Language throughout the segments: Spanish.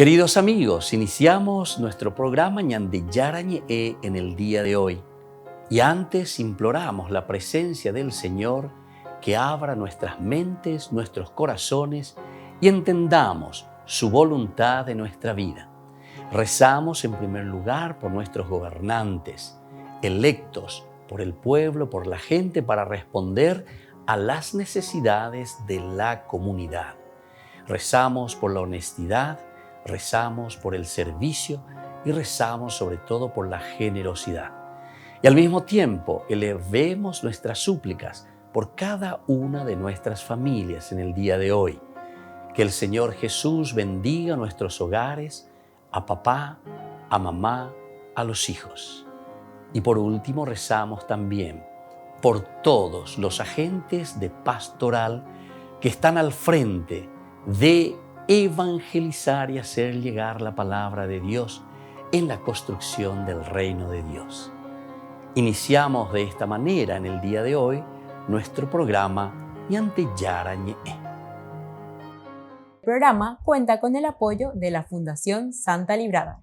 Queridos amigos, iniciamos nuestro programa Ñande Yarañe en el día de hoy. Y antes imploramos la presencia del Señor que abra nuestras mentes, nuestros corazones y entendamos su voluntad de nuestra vida. Rezamos en primer lugar por nuestros gobernantes, electos por el pueblo, por la gente, para responder a las necesidades de la comunidad. Rezamos por la honestidad, rezamos por el servicio y rezamos sobre todo por la generosidad. Y al mismo tiempo elevemos nuestras súplicas por cada una de nuestras familias en el día de hoy. Que el Señor Jesús bendiga nuestros hogares, a papá, a mamá, a los hijos. Y por último rezamos también por todos los agentes de pastoral que están al frente de evangelizar y hacer llegar la palabra de Dios en la construcción del reino de Dios. Iniciamos de esta manera en el día de hoy nuestro programa Ñande Yarañe. El programa cuenta con el apoyo de la Fundación Santa Librada.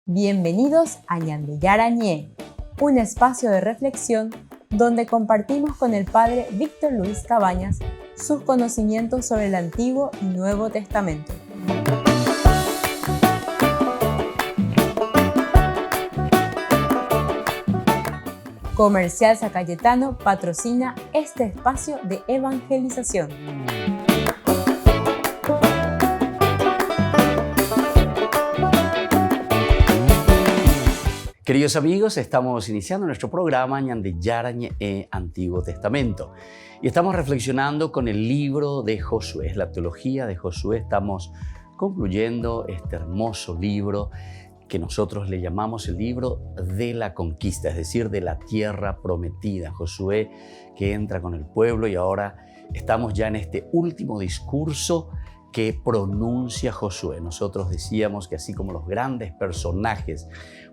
Bienvenidos a Ñande Yarañe, un espacio de reflexión donde compartimos con el Padre Víctor Luis Cabañas sus conocimientos sobre el Antiguo y Nuevo Testamento. Comercial San Cayetano patrocina este espacio de evangelización. Queridos amigos, estamos iniciando nuestro programa Ñande Yarañe Antiguo Testamento y estamos reflexionando con el libro de Josué, la teología de Josué. Estamos concluyendo este hermoso libro que nosotros le llamamos el libro de la conquista, es decir, de la tierra prometida. Josué que entra con el pueblo y ahora estamos ya en este último discurso que pronuncia Josué. Nosotros decíamos que así como los grandes personajes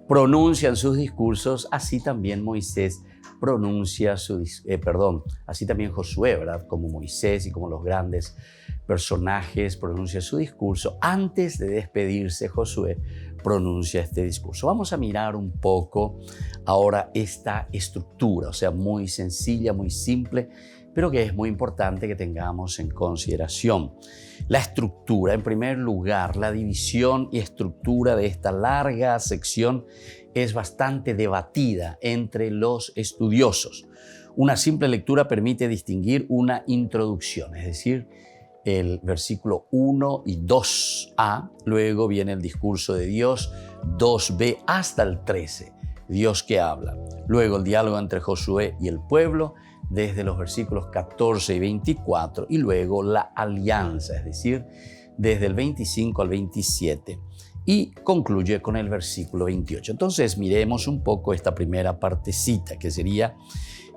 pronuncian sus discursos, así también Moisés pronuncia así también Josué, ¿verdad? Como Moisés y como los grandes personajes pronuncia su discurso. Antes de despedirse, Josué pronuncia este discurso. Vamos a mirar un poco ahora esta estructura, o sea, muy sencilla, muy simple, pero que es muy importante que tengamos en consideración. La estructura, en primer lugar, la división y estructura de esta larga sección es bastante debatida entre los estudiosos. Una simple lectura permite distinguir una introducción, es decir, el versículo 1 y 2a, luego viene el discurso de Dios, 2b hasta el 13, Dios que habla. Luego el diálogo entre Josué y el pueblo, desde los versículos 14 y 24, y luego la alianza, es decir, desde el 25 al 27, y concluye con el versículo 28. Entonces miremos un poco esta primera partecita, que sería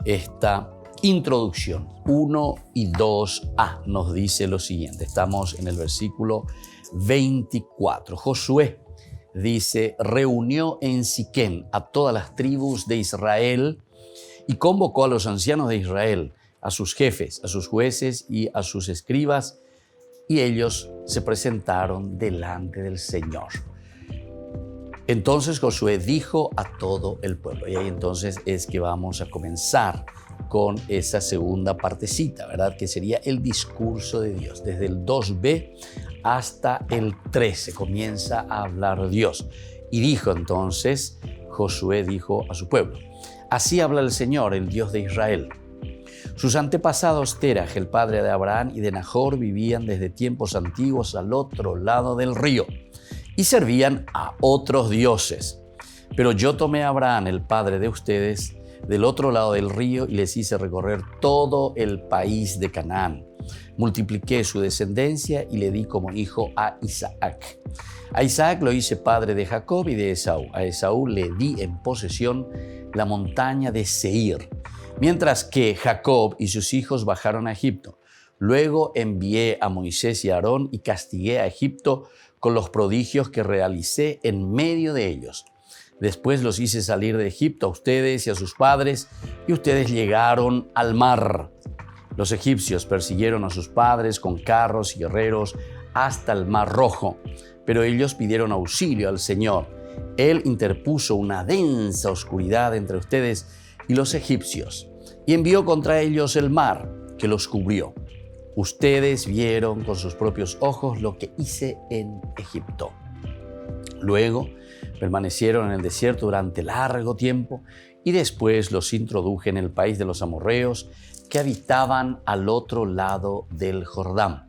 esta introducción. 1 y 2a nos dice lo siguiente. Estamos en el versículo 24. Josué dice: reunió en Siquem a todas las tribus de Israel y convocó a los ancianos de Israel, a sus jefes, a sus jueces y a sus escribas, y ellos se presentaron delante del Señor. Entonces Josué dijo a todo el pueblo, y ahí entonces es que vamos a comenzar con esa segunda partecita, ¿verdad? Que sería el discurso de Dios. Desde el 2b hasta el 13 comienza a hablar Dios. Y dijo entonces, Josué dijo a su pueblo: así habla el Señor, el Dios de Israel. Sus antepasados Teraj, el padre de Abraham y de Nahor, vivían desde tiempos antiguos al otro lado del río y servían a otros dioses. Pero yo tomé a Abraham, el padre de ustedes, del otro lado del río y les hice recorrer todo el país de Canaán. Multipliqué su descendencia y le di como hijo a Isaac. A Isaac lo hice padre de Jacob y de Esaú. A Esaú le di en posesión la montaña de Seir, mientras que Jacob y sus hijos bajaron a Egipto. Luego envié a Moisés y a Aarón y castigué a Egipto con los prodigios que realicé en medio de ellos. Después los hice salir de Egipto a ustedes y a sus padres, y ustedes llegaron al mar. Los egipcios persiguieron a sus padres con carros y guerreros hasta el Mar Rojo, Pero ellos pidieron auxilio al Señor. Él interpuso una densa oscuridad entre ustedes y los egipcios y envió contra ellos el mar que los cubrió. Ustedes vieron con sus propios ojos lo que hice en Egipto. Luego permanecieron en el desierto durante largo tiempo y después los introduje en el país de los amorreos que habitaban al otro lado del Jordán.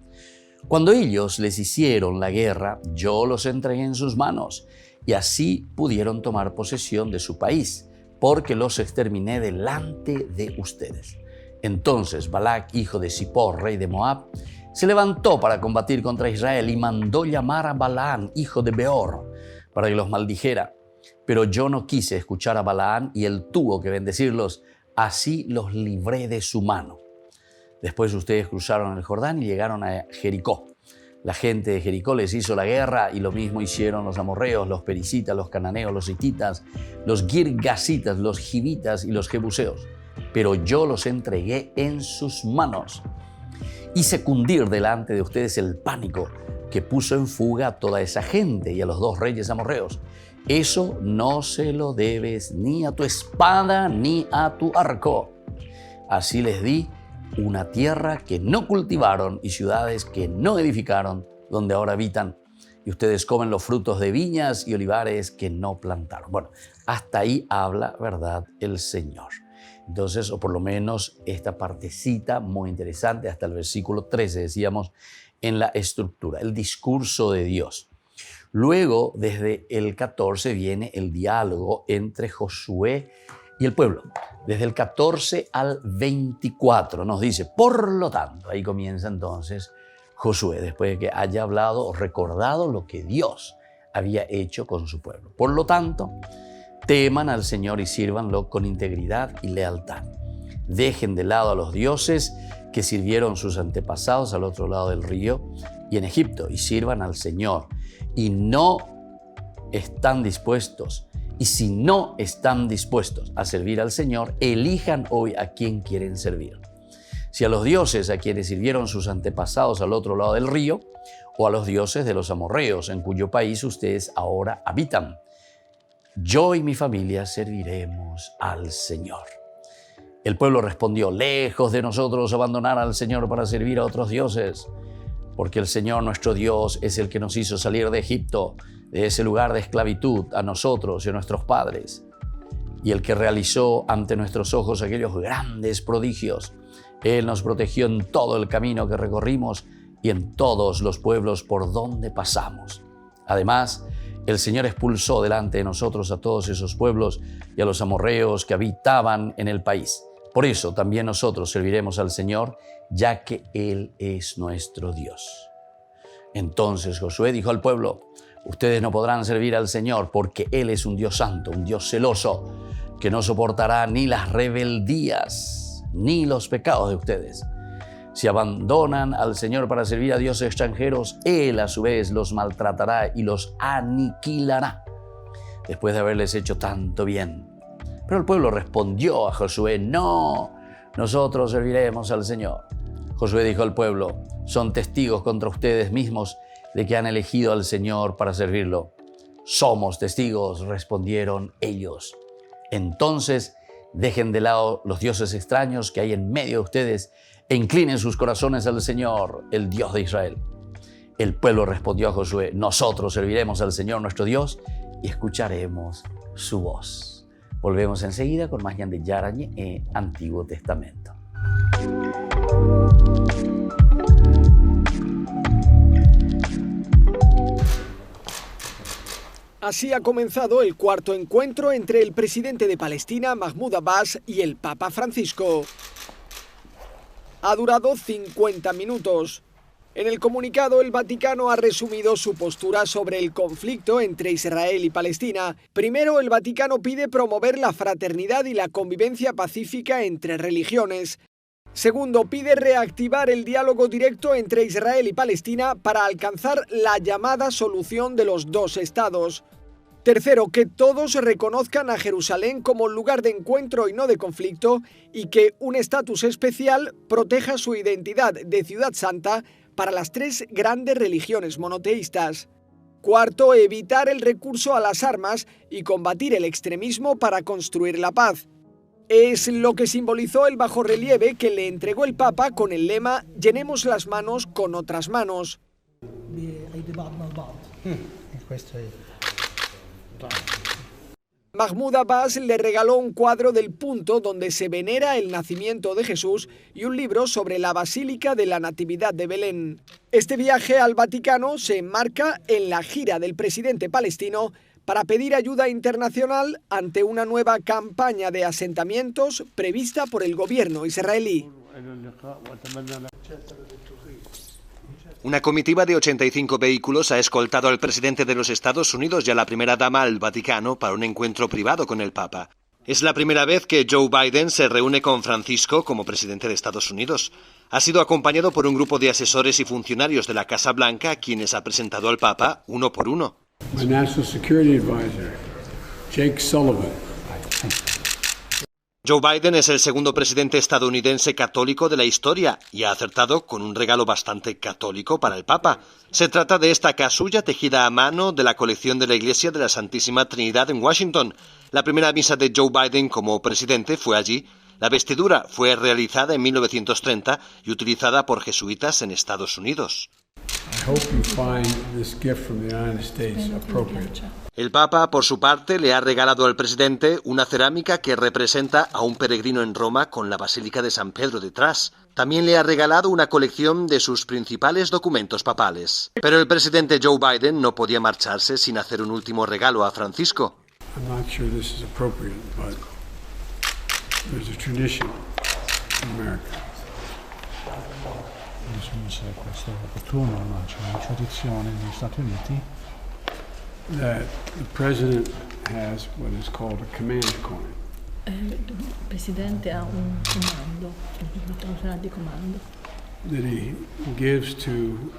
Cuando ellos les hicieron la guerra, yo los entregué en sus manos y así pudieron tomar posesión de su país, porque los exterminé delante de ustedes. Entonces Balac, hijo de Zippor, rey de Moab, se levantó para combatir contra Israel y mandó llamar a Balaam, hijo de Beor, para que los maldijera. Pero yo no quise escuchar a Balaam y él tuvo que bendecirlos. Así los libré de su mano. Después ustedes cruzaron el Jordán y llegaron a Jericó. La gente de Jericó les hizo la guerra y lo mismo hicieron los amorreos, los pericitas, los cananeos, los hititas, los girgasitas, los givitas y los jebuseos. Pero yo los entregué en sus manos. Hice cundir delante de ustedes el pánico que puso en fuga a toda esa gente y a los 2 reyes amorreos. Eso no se lo debes ni a tu espada ni a tu arco. Así les di una tierra que no cultivaron y ciudades que no edificaron, donde ahora habitan. Y ustedes comen los frutos de viñas y olivares que no plantaron. Bueno, hasta ahí habla, ¿verdad?, el Señor. Entonces, o por lo menos esta partecita muy interesante, hasta el versículo 13, decíamos, en la estructura, el discurso de Dios. Luego, desde el 14, viene el diálogo entre Josué y el pueblo. Desde el 14 al 24 nos dice, por lo tanto, ahí comienza entonces Josué, después de que haya hablado o recordado lo que Dios había hecho con su pueblo. Por lo tanto, teman al Señor y sírvanlo con integridad y lealtad. Dejen de lado a los dioses que sirvieron sus antepasados al otro lado del río y en Egipto y sirvan al Señor. Y no están dispuestos, y si no están dispuestos a servir al Señor, elijan hoy a quién quieren servir. Si a los dioses a quienes sirvieron sus antepasados al otro lado del río, o a los dioses de los amorreos en cuyo país ustedes ahora habitan. Yo y mi familia serviremos al Señor. El pueblo respondió, lejos de nosotros abandonar al Señor para servir a otros dioses, porque el Señor nuestro Dios es el que nos hizo salir de Egipto, de ese lugar de esclavitud, a nosotros y a nuestros padres, y el que realizó ante nuestros ojos aquellos grandes prodigios. Él nos protegió en todo el camino que recorrimos y en todos los pueblos por donde pasamos. Además, el Señor expulsó delante de nosotros a todos esos pueblos y a los amorreos que habitaban en el país. Por eso también nosotros serviremos al Señor, ya que Él es nuestro Dios. Entonces Josué dijo al pueblo, ustedes no podrán servir al Señor porque Él es un Dios santo, un Dios celoso, que no soportará ni las rebeldías ni los pecados de ustedes. Si abandonan al Señor para servir a dioses extranjeros, Él a su vez los maltratará y los aniquilará, después de haberles hecho tanto bien. Pero el pueblo respondió a Josué, no, nosotros serviremos al Señor. Josué dijo al pueblo, son testigos contra ustedes mismos de que han elegido al Señor para servirlo. Somos testigos, respondieron ellos. Entonces, dejen de lado los dioses extraños que hay en medio de ustedes e inclinen sus corazones al Señor, el Dios de Israel. El pueblo respondió a Josué, nosotros serviremos al Señor nuestro Dios y escucharemos su voz. Volvemos enseguida con más Ñande Yarañe Antiguo Testamento. Así ha comenzado el cuarto encuentro entre el presidente de Palestina, Mahmoud Abbas, y el Papa Francisco. Ha durado 50 minutos. En el comunicado, el Vaticano ha resumido su postura sobre el conflicto entre Israel y Palestina. Primero, el Vaticano pide promover la fraternidad y la convivencia pacífica entre religiones. Segundo, pide reactivar el diálogo directo entre Israel y Palestina para alcanzar la llamada solución de los 2 estados. Tercero, que todos reconozcan a Jerusalén como lugar de encuentro y no de conflicto y que un estatus especial proteja su identidad de ciudad santa para las 3 grandes religiones monoteístas. Cuarto, evitar el recurso a las armas y combatir el extremismo para construir la paz. Es lo que simbolizó el bajorrelieve que le entregó el Papa con el lema «Llenemos las manos con otras manos». Mahmoud Abbas le regaló un cuadro del punto donde se venera el nacimiento de Jesús y un libro sobre la Basílica de la Natividad de Belén. Este viaje al Vaticano se enmarca en la gira del presidente palestino para pedir ayuda internacional ante una nueva campaña de asentamientos prevista por el gobierno israelí. Una comitiva de 85 vehículos ha escoltado al presidente de los Estados Unidos y a la primera dama al Vaticano para un encuentro privado con el Papa. Es la primera vez que Joe Biden se reúne con Francisco como presidente de Estados Unidos. Ha sido acompañado por un grupo de asesores y funcionarios de la Casa Blanca, quienes ha presentado al Papa uno por uno. My National Security Advisor, Jake Sullivan. Joe Biden es el segundo presidente estadounidense católico de la historia y ha acertado con un regalo bastante católico para el Papa. Se trata de esta casulla tejida a mano de la colección de la Iglesia de la Santísima Trinidad en Washington. La primera misa de Joe Biden como presidente fue allí. La vestidura fue realizada en 1930 y utilizada por jesuitas en Estados Unidos. El Papa, por su parte, le ha regalado al presidente una cerámica que representa a un peregrino en Roma con la Basílica de San Pedro detrás. También le ha regalado una colección de sus principales documentos papales. Pero el presidente Joe Biden no podía marcharse sin hacer un último regalo a Francisco. Questo è opportuno, no? C'è una tradizione negli Stati Uniti that the president has what is called a command coin. Il presidente ha un comando, una di comando. That he gives to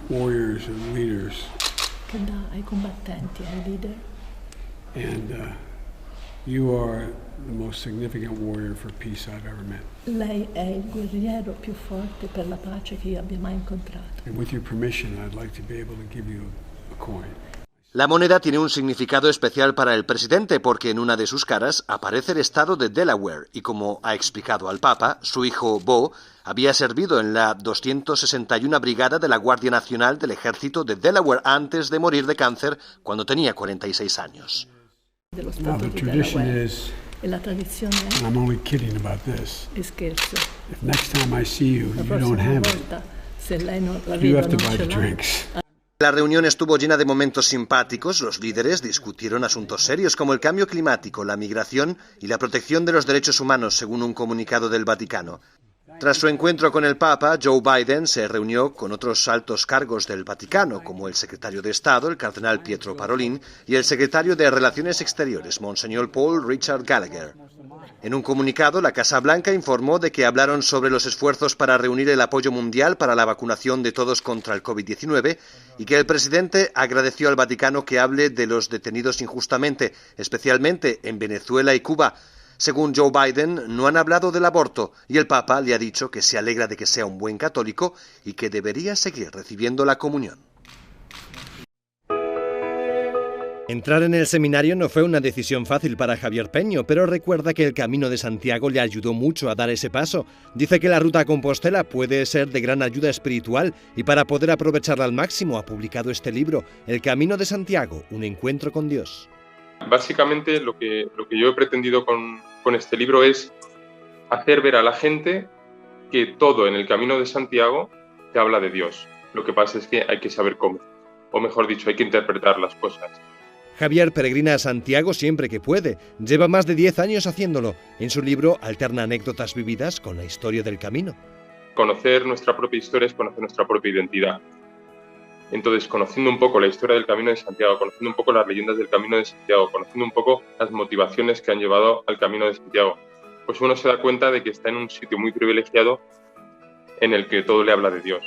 warriors and leaders. Che dà ai combattenti, ai leader. And you are the most significant warrior for peace I've ever met. Lei è il guerriero più forte per la pace che io abbia mai incontrato. And with your permission, I'd like to be able to give you a coin. La moneda tiene un significado especial para el presidente porque en una de sus caras aparece el estado de Delaware y, como ha explicado al Papa, su hijo Bo había servido en la 261 Brigada de la Guardia Nacional del Ejército de Delaware antes de morir de cáncer cuando tenía 46 años. Now the tradition is, la tradizione è, and I'm only kidding about this, scherzo. if next time I see you, you don't have it, se lei non you have to buy the drinks. La reunión estuvo llena de momentos simpáticos. Los líderes discutieron asuntos serios como el cambio climático, la migración y la protección de los derechos humanos, según un comunicado del Vaticano. Tras su encuentro con el Papa, Joe Biden se reunió con otros altos cargos del Vaticano, como el secretario de Estado, el cardenal Pietro Parolin, y el secretario de Relaciones Exteriores, Monseñor Paul Richard Gallagher. En un comunicado, la Casa Blanca informó de que hablaron sobre los esfuerzos para reunir el apoyo mundial para la vacunación de todos contra el COVID-19 y que el presidente agradeció al Vaticano que hable de los detenidos injustamente, especialmente en Venezuela y Cuba. Según Joe Biden, no han hablado del aborto y el Papa le ha dicho que se alegra de que sea un buen católico y que debería seguir recibiendo la comunión. Entrar en el seminario no fue una decisión fácil para Javier Peño, pero recuerda que el Camino de Santiago le ayudó mucho a dar ese paso. Dice que la ruta a Compostela puede ser de gran ayuda espiritual y para poder aprovecharla al máximo ha publicado este libro, El Camino de Santiago, un encuentro con Dios. Básicamente lo que yo he pretendido con este libro es hacer ver a la gente que todo en el Camino de Santiago te habla de Dios. Lo que pasa es que hay que saber cómo, o mejor dicho, hay que interpretar las cosas. Javier peregrina a Santiago siempre que puede. Lleva más de 10 años haciéndolo. En su libro alterna anécdotas vividas con la historia del camino. Conocer nuestra propia historia es conocer nuestra propia identidad. Entonces, conociendo un poco la historia del Camino de Santiago, conociendo un poco las leyendas del Camino de Santiago, conociendo un poco las motivaciones que han llevado al Camino de Santiago, pues uno se da cuenta de que está en un sitio muy privilegiado en el que todo le habla de Dios.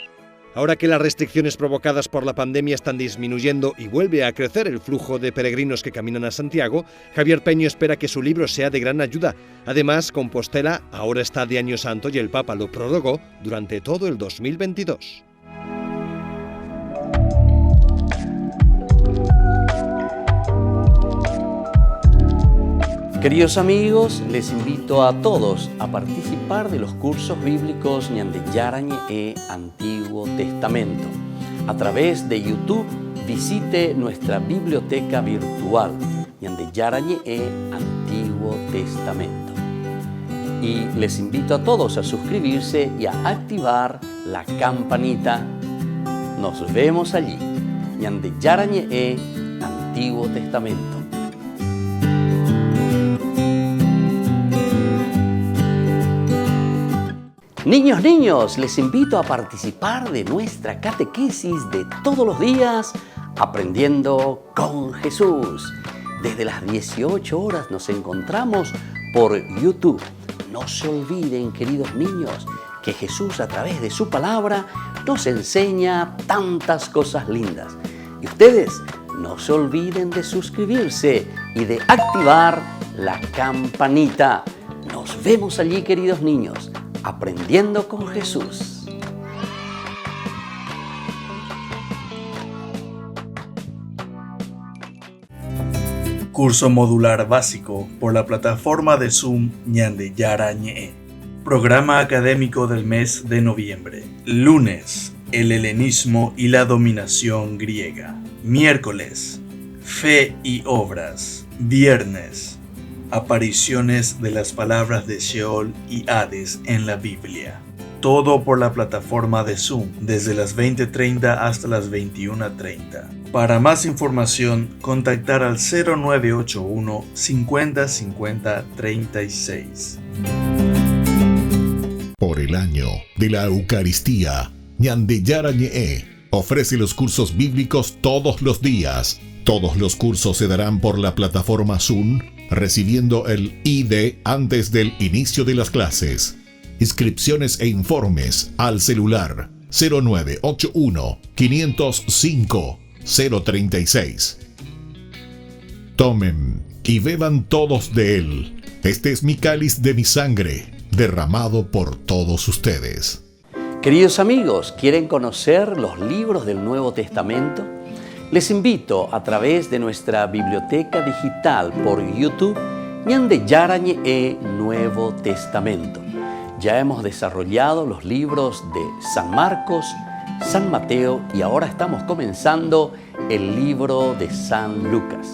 Ahora que las restricciones provocadas por la pandemia están disminuyendo y vuelve a crecer el flujo de peregrinos que caminan a Santiago, Javier Peño espera que su libro sea de gran ayuda. Además, Compostela ahora está de Año Santo y el Papa lo prorrogó durante todo el 2022. Queridos amigos, les invito a todos a participar de los cursos bíblicos Ñande Yarañe e Antiguo Testamento. A través de YouTube, visite nuestra biblioteca virtual Ñande Yarañe e Antiguo Testamento. Y les invito a todos a suscribirse y a activar la campanita. Nos vemos allí. Ñande Yarañe e Antiguo Testamento. Niños, les invito a participar de nuestra catequesis de todos los días, Aprendiendo con Jesús. Desde las 18 horas nos encontramos por YouTube. No se olviden, queridos niños, que Jesús a través de su palabra nos enseña tantas cosas lindas. Y ustedes no se olviden de suscribirse y de activar la campanita. Nos vemos allí, queridos niños. Aprendiendo con Jesús. Curso modular básico por la plataforma de Zoom Ñande Yarañe. Programa académico del mes de noviembre. Lunes, el helenismo y la dominación griega. Miércoles, fe y obras. Viernes, apariciones de las palabras de Sheol y Hades en la Biblia. Todo por la plataforma de Zoom, desde las 20:30 hasta las 21:30. Para más información, contactar al 0981 50 50 36. Por el año de la Eucaristía, Ñande Yarañe ofrece los cursos bíblicos todos los días. Todos los cursos se darán por la plataforma Zoom, recibiendo el ID antes del inicio de las clases. Inscripciones e informes al celular 0981 505 036. Tomen y beban todos de él. Este es mi cáliz de mi sangre, derramado por todos ustedes. Queridos amigos, ¿quieren conocer los libros del Nuevo Testamento? Les invito a través de nuestra biblioteca digital por YouTube Ñande Yarañe e Nuevo Testamento. Ya hemos desarrollado los libros de San Marcos, San Mateo y ahora estamos comenzando el libro de San Lucas.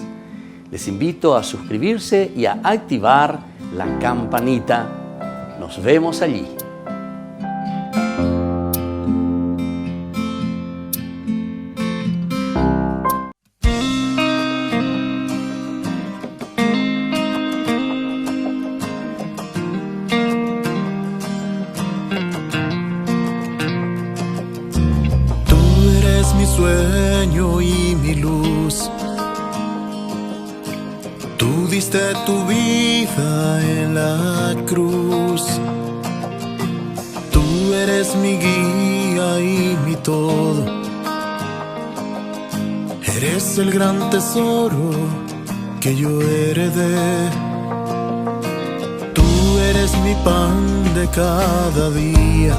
Les invito a suscribirse y a activar la campanita. Nos vemos allí. Sueño y mi luz, tú diste tu vida en la cruz, tú eres mi guía y mi todo, eres el gran tesoro que yo heredé, tú eres mi pan de cada día.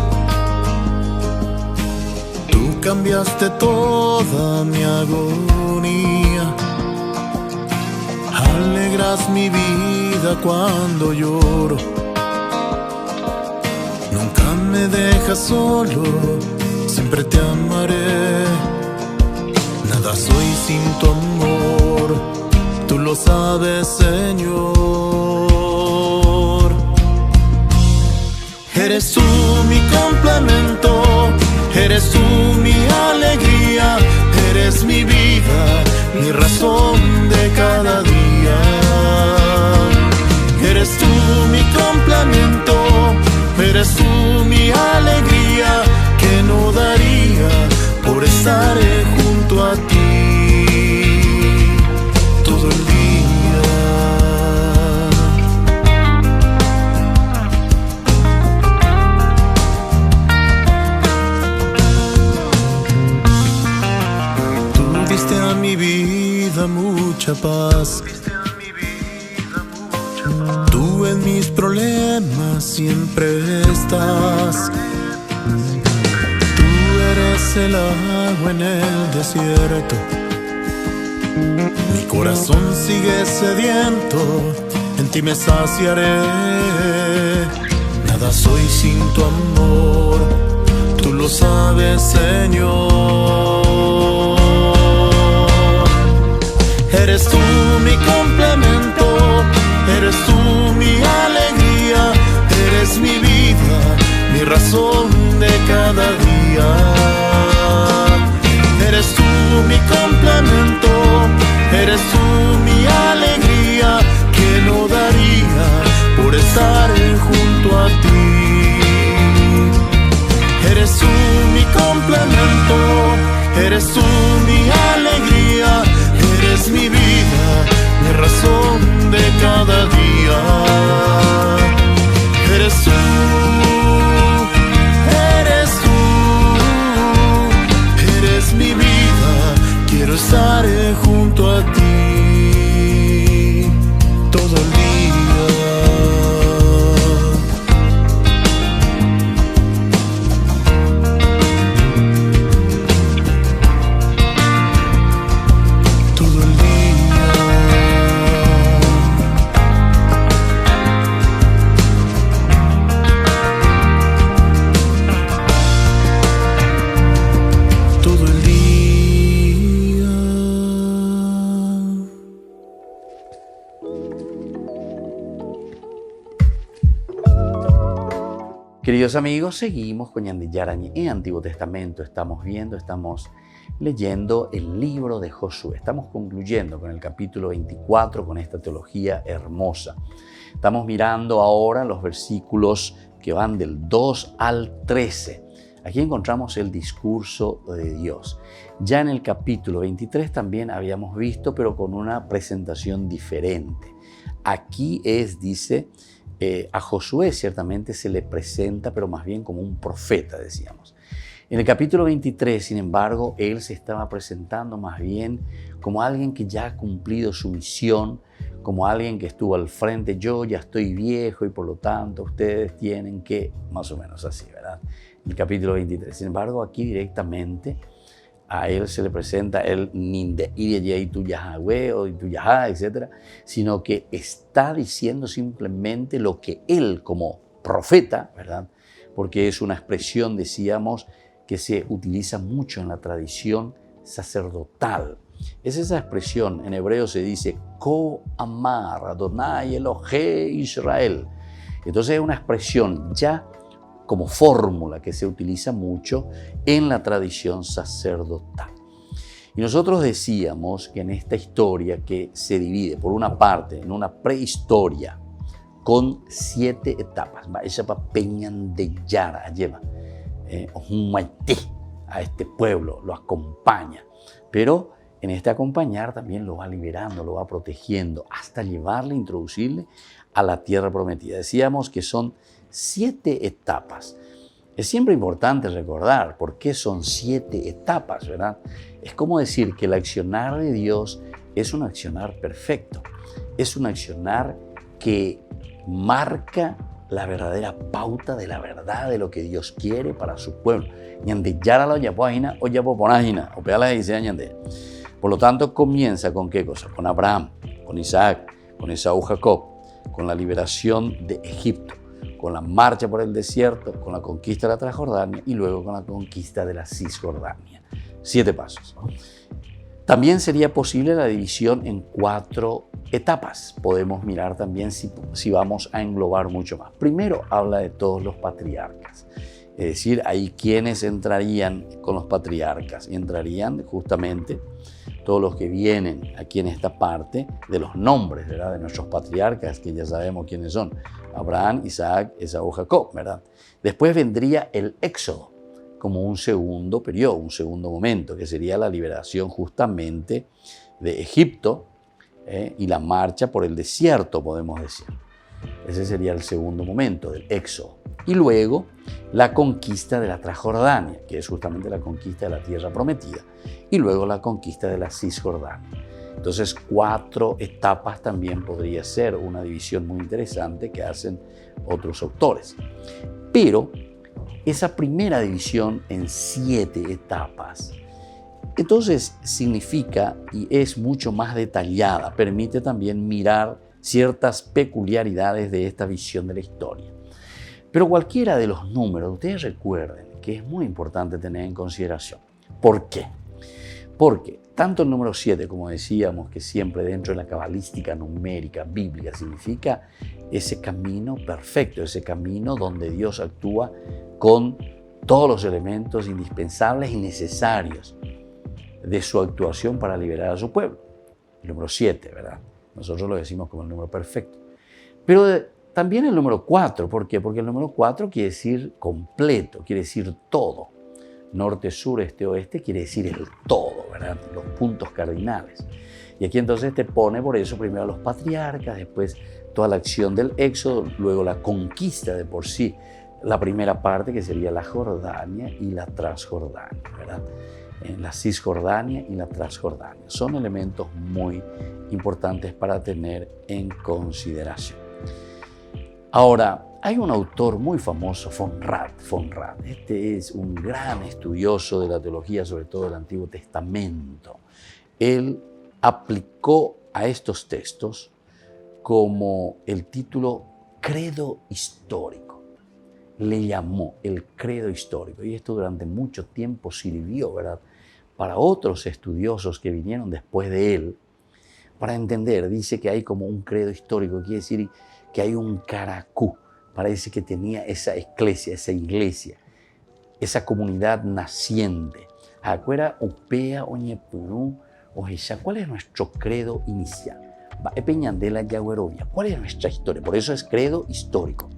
Cambiaste toda mi agonía, alegras mi vida cuando lloro, nunca me dejas solo, siempre te amaré, nada soy sin tu amor, tú lo sabes, Señor. Eres tú mi complemento, eres tú mi alegría, eres mi vida, mi razón de cada día. Eres tú mi complemento, eres tú mi alegría, que no daría por estar junto a ti todo el día. A mi vida mucha paz, tú en mis problemas siempre estás, tú eres el agua en el desierto, mi corazón sigue sediento en ti me saciaré. Nada soy sin tu amor, tú lo sabes, Señor. Eres tú mi complemento, eres tú mi alegría, eres mi vida, mi razón de cada día. Eres tú mi complemento, eres tú mi alegría, que no daría por estar junto a ti. Eres tú mi complemento, eres tú mi alegría, eres mi vida, mi razón de cada día. Eres tú, eres tú, eres mi vida, quiero estar junto a ti todo el día. Queridos amigos, seguimos con Ñande Yarañe en Antiguo Testamento. Estamos leyendo el libro de Josué. Estamos concluyendo con el capítulo 24, con esta teología hermosa. Estamos mirando ahora los versículos que van del 2 al 13. Aquí encontramos el discurso de Dios. Ya en el capítulo 23 también habíamos visto, pero con una presentación diferente. Aquí dice, a Josué ciertamente se le presenta, pero más bien como un profeta, decíamos. En el capítulo 23, sin embargo, él se estaba presentando más bien como alguien que ya ha cumplido su misión, como alguien que estuvo al frente. Yo ya estoy viejo y por lo tanto ustedes tienen que, más o menos así, ¿verdad? En el capítulo 23. Sin embargo, aquí directamente a él se le presenta el Ninde y tu Yahweh o tu Yahá, etc., sino que está diciendo simplemente lo que él como profeta, ¿verdad? Porque es una expresión, decíamos, que se utiliza mucho en la tradición sacerdotal. Es esa expresión, en hebreo se dice Ko Amar Adonai Elohe Israel. Entonces es una expresión ya como fórmula que se utiliza mucho en la tradición sacerdotal. Y nosotros decíamos que en esta historia que se divide, por una parte, en una prehistoria con 7 etapas, Ñande Yara lleva a este pueblo, lo acompaña, pero en este acompañar también lo va liberando, lo va protegiendo, hasta llevarle, introducirle a la tierra prometida. Decíamos que son 7 etapas. Es siempre importante recordar por qué son 7 etapas, ¿verdad? Es como decir que el accionar de Dios es un accionar perfecto, es un accionar que marca la verdadera pauta de la verdad de lo que Dios quiere para su pueblo. Por lo tanto, comienza con ¿qué cosa? Con Abraham, con Isaac, con Esaú, Jacob, con la liberación de Egipto, con la marcha por el desierto, con la conquista de la Transjordania y luego con la conquista de la Cisjordania. 7 pasos. También sería posible la división en 4 etapas. Podemos mirar también si vamos a englobar mucho más. Primero habla de todos los patriarcas. Es decir, ahí quienes entrarían con los patriarcas. Y entrarían justamente todos los que vienen aquí en esta parte de los nombres, ¿verdad? De nuestros patriarcas, que ya sabemos quiénes son. Abraham, Isaac, Esaú, Jacob, ¿verdad? Después vendría el Éxodo como un segundo periodo, un segundo momento, que sería la liberación justamente de Egipto y la marcha por el desierto, podemos decir. Ese sería el segundo momento del Éxodo. Y luego la conquista de la Transjordania, que es justamente la conquista de la tierra prometida. Y luego la conquista de la Cisjordania. Entonces, 4 etapas también podría ser una división muy interesante que hacen otros autores. Pero esa primera división en 7 etapas, entonces significa y es mucho más detallada, permite también mirar ciertas peculiaridades de esta visión de la historia. Pero cualquiera de los números, ustedes recuerden que es muy importante tener en consideración. ¿Por qué? Porque tanto el número 7, como decíamos, que siempre dentro de la cabalística numérica bíblica significa ese camino perfecto, ese camino donde Dios actúa con todos los elementos indispensables y necesarios de su actuación para liberar a su pueblo. El número 7, ¿verdad? Nosotros lo decimos como el número perfecto. Pero también el número 4, ¿por qué? Porque el número 4 quiere decir completo, quiere decir todo. Norte, sur, este, oeste quiere decir el todo, ¿verdad? Los puntos cardinales. Y aquí entonces te pone por eso primero a los patriarcas, después toda la acción del éxodo, luego la conquista de por sí, la primera parte que sería la Jordania y la Transjordania, ¿verdad? En la Cisjordania y la Transjordania. Son elementos muy importantes para tener en consideración. Ahora, hay un autor muy famoso, von Rad. Este es un gran estudioso de la teología, sobre todo del Antiguo Testamento. Él aplicó a estos textos como el título credo histórico. Le llamó el credo histórico. Y esto durante mucho tiempo sirvió, ¿verdad?, para otros estudiosos que vinieron después de él, para entender. Dice que hay como un credo histórico, quiere decir que hay un caracú. Parece que tenía esa iglesia, esa comunidad naciente. ¿Cuál es nuestro credo inicial? ¿Cuál es nuestra historia? Por eso es credo histórico.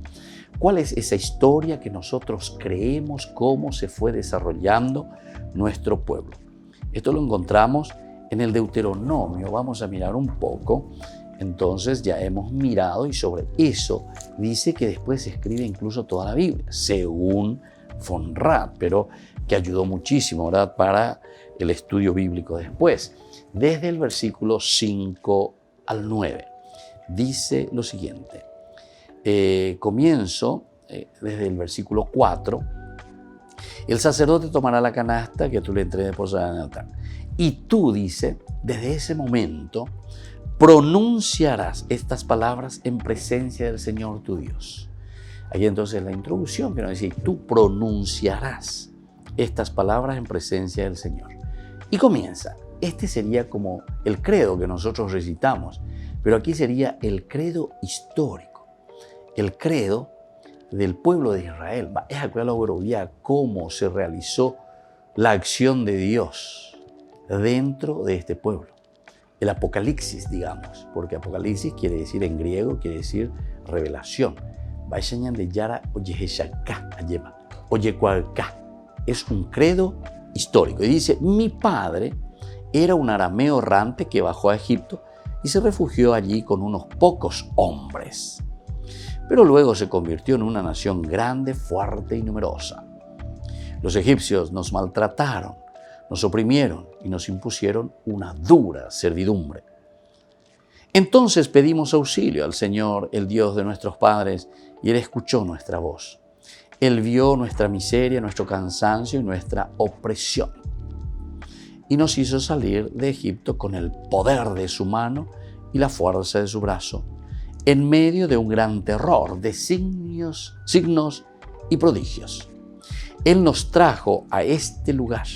¿Cuál es esa historia que nosotros creemos, cómo se fue desarrollando nuestro pueblo? Esto lo encontramos en el Deuteronomio. Vamos a mirar un poco. Entonces ya hemos mirado y sobre eso dice que después se escribe incluso toda la Biblia, según von Rad, pero que ayudó muchísimo, ¿verdad?, para el estudio bíblico después. Desde el versículo 5 al 9 dice lo siguiente. Comienzo desde el versículo 4. El sacerdote tomará la canasta que tú le entregues por en el altar. Y tú, dice, desde ese momento pronunciarás estas palabras en presencia del Señor tu Dios. Aquí entonces la introducción que nos dice, tú pronunciarás estas palabras en presencia del Señor. Y comienza. Este sería como el credo que nosotros recitamos, pero aquí sería el credo histórico, el credo del pueblo de Israel. Es cómo se realizó la acción de Dios dentro de este pueblo. El Apocalipsis, digamos, porque Apocalipsis quiere decir en griego, quiere decir revelación. Es un credo histórico. Y dice, mi padre era un arameo errante que bajó a Egipto y se refugió allí con unos pocos hombres. Pero luego se convirtió en una nación grande, fuerte y numerosa. Los egipcios nos maltrataron, nos oprimieron y nos impusieron una dura servidumbre. Entonces pedimos auxilio al Señor, el Dios de nuestros padres, y Él escuchó nuestra voz. Él vio nuestra miseria, nuestro cansancio y nuestra opresión. Y nos hizo salir de Egipto con el poder de su mano y la fuerza de su brazo, en medio de un gran terror, de signos y prodigios. Él nos trajo a este lugar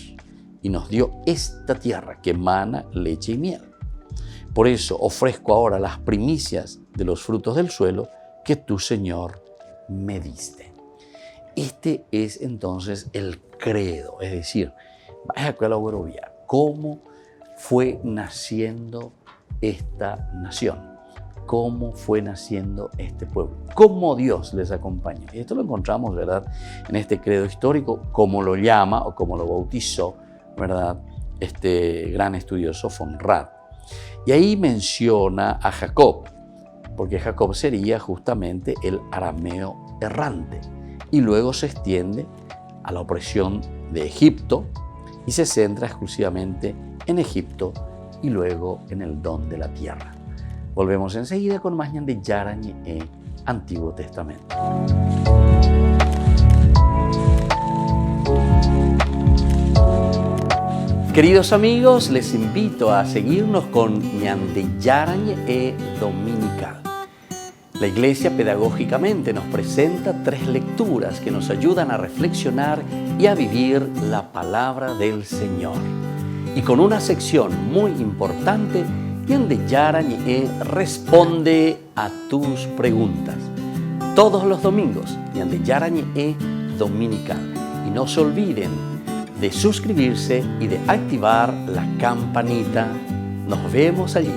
y nos dio esta tierra que emana leche y miel. Por eso ofrezco ahora las primicias de los frutos del suelo que tú, Señor, me diste. Este es entonces el credo, es decir, cómo fue naciendo esta nación, cómo fue naciendo este pueblo, cómo Dios les acompaña. Y esto lo encontramos, ¿verdad?, en este credo histórico, como lo llama o como lo bautizó, ¿verdad?, este gran estudioso von Rad. Y ahí menciona a Jacob, porque Jacob sería justamente el arameo errante. Y luego se extiende a la opresión de Egipto y se centra exclusivamente en Egipto y luego en el don de la tierra. Volvemos enseguida con más Ñande Yarañe, Antiguo Testamento. Queridos amigos, les invito a seguirnos con Ñande Yarañe Dominical. La Iglesia pedagógicamente nos presenta 3 lecturas que nos ayudan a reflexionar y a vivir la palabra del Señor. Y con una sección muy importante, Ñande Yarañe responde a tus preguntas. Todos los domingos, Ñande Yarañe dominical. Y no se olviden de suscribirse y de activar la campanita. Nos vemos allí.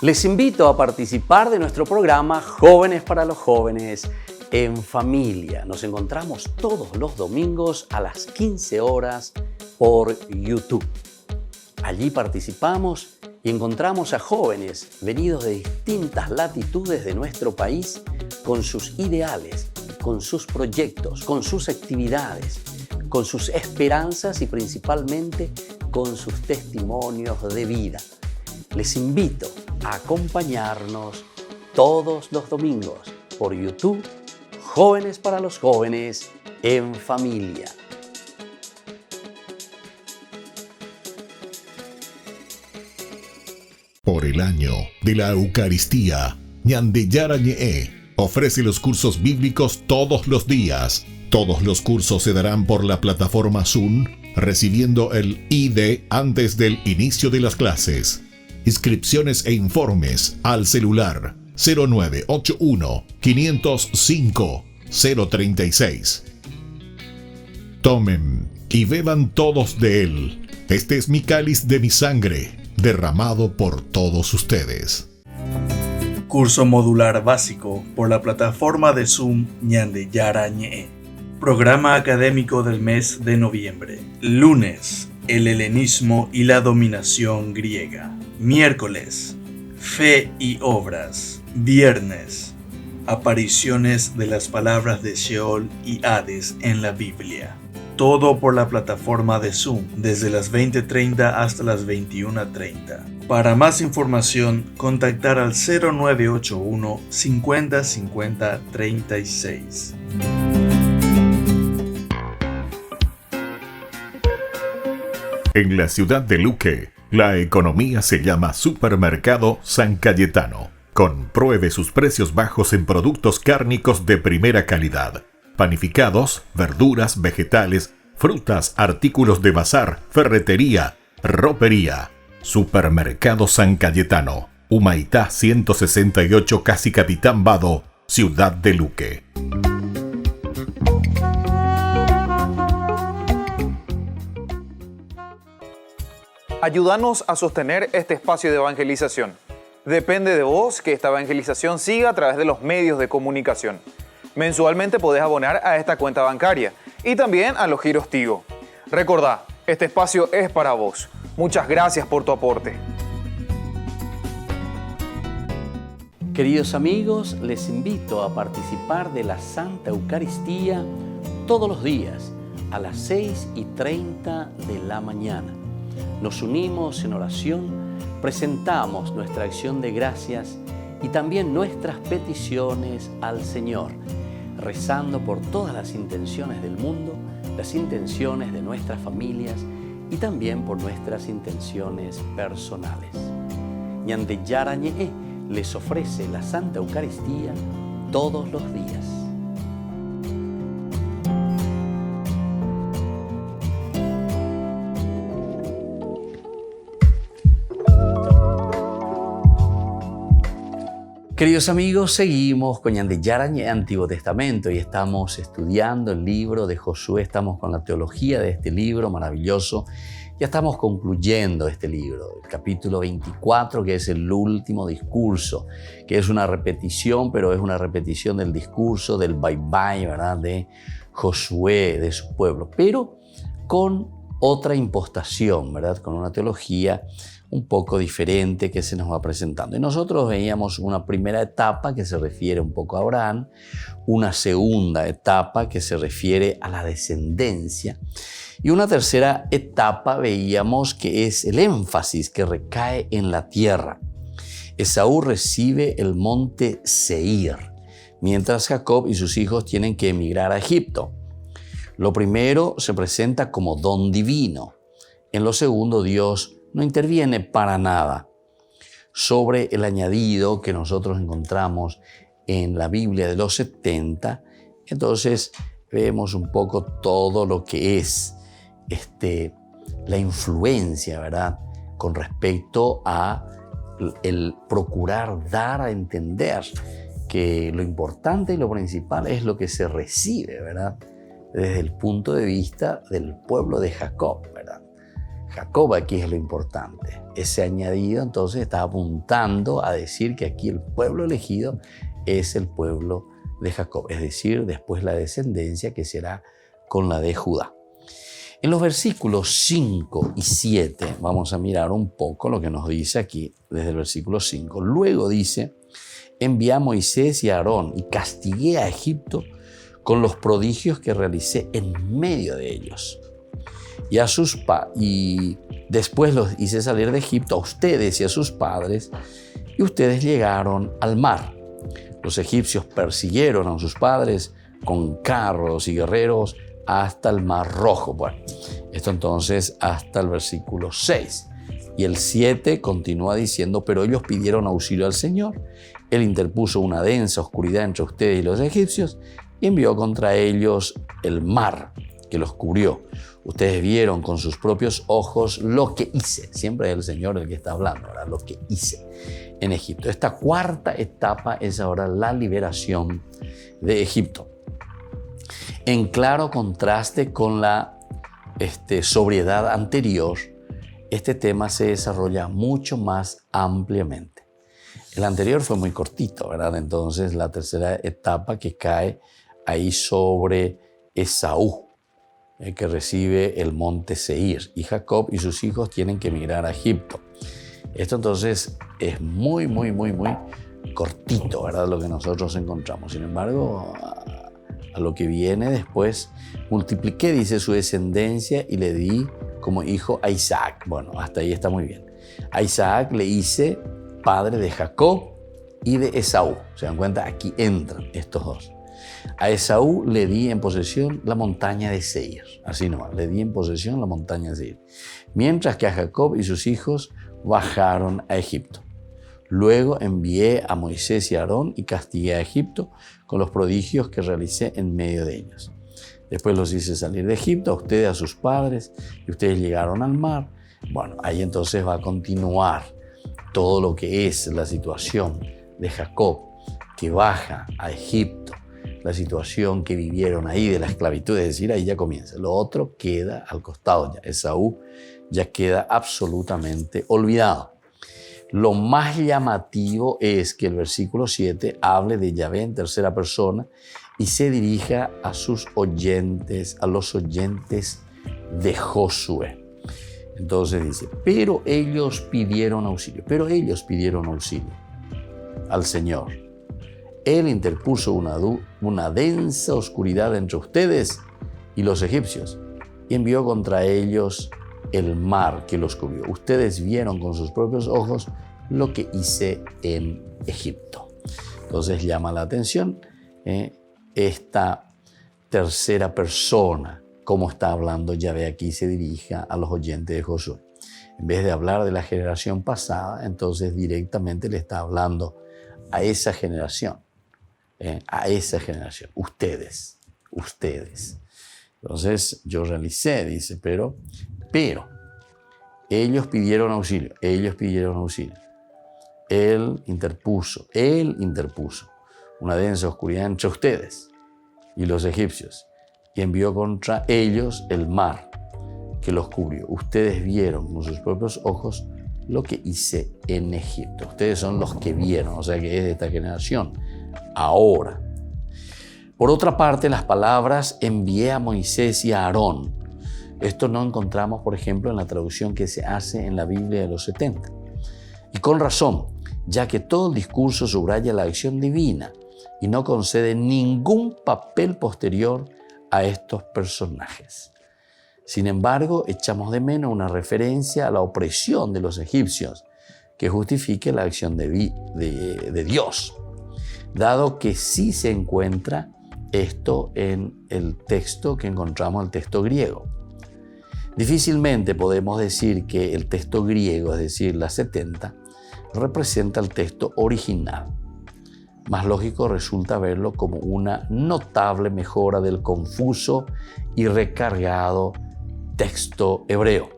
Les invito a participar de nuestro programa Jóvenes para los Jóvenes en Familia. Nos encontramos todos los domingos a las 15 horas por YouTube. Allí participamos y encontramos a jóvenes venidos de distintas latitudes de nuestro país con sus ideales, con sus proyectos, con sus actividades, con sus esperanzas y principalmente con sus testimonios de vida. Les invito a acompañarnos todos los domingos por YouTube, Jóvenes para los Jóvenes en Familia. Por el año de la Eucaristía, Ñande Yarañe ofrece los cursos bíblicos todos los días. Todos los cursos se darán por la plataforma Zoom, recibiendo el ID antes del inicio de las clases. Inscripciones e informes al celular 0981 505 036. Tomen y beban todos de él. Este es mi cáliz de mi sangre, derramado por todos ustedes. Curso modular básico por la plataforma de Zoom Ñande Yarañe. Programa académico del mes de noviembre. Lunes, el helenismo y la dominación griega. Miércoles, fe y obras. Viernes, apariciones de las palabras de Sheol y Hades en la Biblia. Todo por la plataforma de Zoom desde las 20:30 hasta las 21:30. Para más información, contactar al 0981 50 50 36. En la ciudad de Luque, la economía se llama Supermercado San Cayetano. Compruebe sus precios bajos en productos cárnicos de primera calidad. Panificados, verduras, vegetales, frutas, artículos de bazar, ferretería, ropería. Supermercado San Cayetano, Humaitá 168, Casi Capitán Vado, ciudad de Luque. Ayúdanos a sostener este espacio de evangelización. Depende de vos que esta evangelización siga a través de los medios de comunicación. Mensualmente podés abonar a esta cuenta bancaria y también a los giros Tigo. Recordá, este espacio es para vos. Muchas gracias por tu aporte. Queridos amigos, les invito a participar de la Santa Eucaristía todos los días a las 6:30 de la mañana. Nos unimos en oración, presentamos nuestra acción de gracias y también nuestras peticiones al Señor, rezando por todas las intenciones del mundo, las intenciones de nuestras familias y también por nuestras intenciones personales. Ñande Yarañe les ofrece la Santa Eucaristía todos los días. Queridos amigos, seguimos con Ñande Yarañe Antiguo Testamento y estamos estudiando el libro de Josué, estamos con la teología de este libro maravilloso. Ya estamos concluyendo este libro, el capítulo 24, que es el último discurso, que es una repetición, pero es una repetición del discurso del bye-bye, ¿verdad?, de Josué, de su pueblo, pero con otra impostación, ¿verdad?, con una teología un poco diferente que se nos va presentando. Y nosotros veíamos una primera etapa que se refiere un poco a Abraham, una segunda etapa que se refiere a la descendencia y una tercera etapa veíamos que es el énfasis que recae en la tierra. Esaú recibe el monte Seir, mientras Jacob y sus hijos tienen que emigrar a Egipto. Lo primero se presenta como don divino. En lo segundo, Dios no interviene para nada. Sobre el añadido que nosotros encontramos en la Biblia de los 70, entonces vemos un poco todo lo que es la influencia, ¿verdad?, con respecto a el procurar dar a entender que lo importante y lo principal es lo que se recibe, ¿verdad?, desde el punto de vista del pueblo de Jacob, ¿verdad? Jacob aquí es lo importante. Ese añadido entonces está apuntando a decir que aquí el pueblo elegido es el pueblo de Jacob, es decir, después la descendencia que será con la de Judá. En los versículos 5 y 7 vamos a mirar un poco lo que nos dice aquí desde el versículo 5. Luego dice: envié a Moisés y a Aarón y castigué a Egipto con los prodigios que realicé en medio de ellos. Y después los hice salir de Egipto a ustedes y a sus padres, y ustedes llegaron al mar. Los egipcios persiguieron a sus padres con carros y guerreros hasta el Mar Rojo. Bueno, esto entonces hasta el versículo 6. Y el 7 continúa diciendo: pero ellos pidieron auxilio al Señor. Él interpuso una densa oscuridad entre ustedes y los egipcios y envió contra ellos el mar que los cubrió. Ustedes vieron con sus propios ojos lo que hice. Siempre es el Señor el que está hablando, ¿verdad? Lo que hice en Egipto. Esta cuarta etapa es ahora la liberación de Egipto. En claro contraste con la sobriedad anterior, este tema se desarrolla mucho más ampliamente. El anterior fue muy cortito, ¿verdad? Entonces la tercera etapa que cae ahí sobre Esaú, que recibe el monte Seir, y Jacob y sus hijos tienen que emigrar a Egipto. Esto entonces es muy cortito, ¿verdad?, lo que nosotros encontramos. Sin embargo, a lo que viene después, multipliqué, dice, su descendencia y le di como hijo a Isaac. Bueno, hasta ahí está muy bien. A Isaac le hice padre de Jacob y de Esaú. ¿Se dan cuenta? Aquí entran estos dos. A Esaú le di en posesión la montaña de Seir. Así nomás, le di en posesión la montaña de Seir. Mientras que a Jacob y sus hijos bajaron a Egipto. Luego envié a Moisés y a Aarón y castigué a Egipto con los prodigios que realicé en medio de ellos. Después los hice salir de Egipto, a ustedes, a sus padres, y ustedes llegaron al mar. Bueno, ahí entonces va a continuar todo lo que es la situación de Jacob, que baja a Egipto, la situación que vivieron ahí de la esclavitud, es decir, ahí ya comienza. Lo otro queda al costado ya. Esaú ya queda absolutamente olvidado. Lo más llamativo es que el versículo 7 hable de Yahvé en tercera persona y se dirija a sus oyentes, a los oyentes de Josué. Entonces dice: pero ellos pidieron auxilio al Señor. Él interpuso una densa oscuridad entre ustedes y los egipcios y envió contra ellos el mar que los cubrió. Ustedes vieron con sus propios ojos lo que hice en Egipto. Entonces llama la atención esta tercera persona, cómo está hablando Yahvé aquí, se dirija a los oyentes de Josué. En vez de hablar de la generación pasada, entonces directamente le está hablando a esa generación. Ustedes. Entonces yo realicé, dice, pero ellos pidieron auxilio. Él interpuso una densa oscuridad entre ustedes y los egipcios y envió contra ellos el mar que los cubrió. Ustedes vieron con sus propios ojos lo que hice en Egipto. Ustedes son los que vieron, o sea que es de esta generación. Ahora, por otra parte, las palabras envié a Moisés y a Aarón. Esto no encontramos, por ejemplo, en la traducción que se hace en la Biblia de los 70. Y con razón, ya que todo el discurso subraya la acción divina y no concede ningún papel posterior a estos personajes. Sin embargo, echamos de menos una referencia a la opresión de los egipcios que justifique la acción de Dios, dado que sí se encuentra esto en el texto que encontramos, el texto griego. Difícilmente podemos decir que el texto griego, es decir, la 70, representa el texto original. Más lógico resulta verlo como una notable mejora del confuso y recargado texto hebreo.